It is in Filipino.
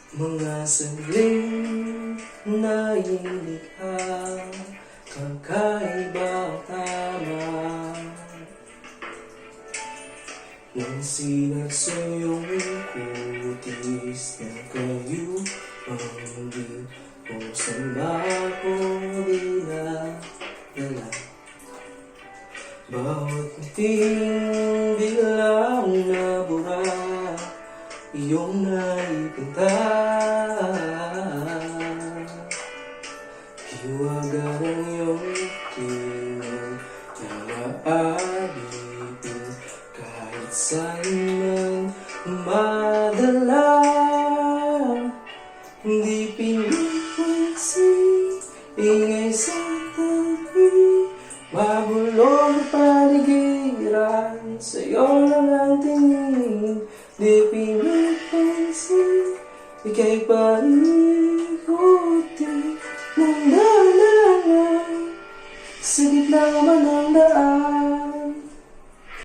Mga sagling na inikha, kakaiba ang tama. Nang sinasuyong kutis na kayo ang di kung saan ba ako dinadala. Bawat ting biglang nabura, iyong naipinta. Hiwaga ng iyong tingin na maabitin kahit saan man madala. Hindi pinipansin, ingay sa tabi, mabulong paligiran, sa'yo lang ang tingin. Di pinipansin, ika'y paikuti ng daanan, sa gitna man ng daan.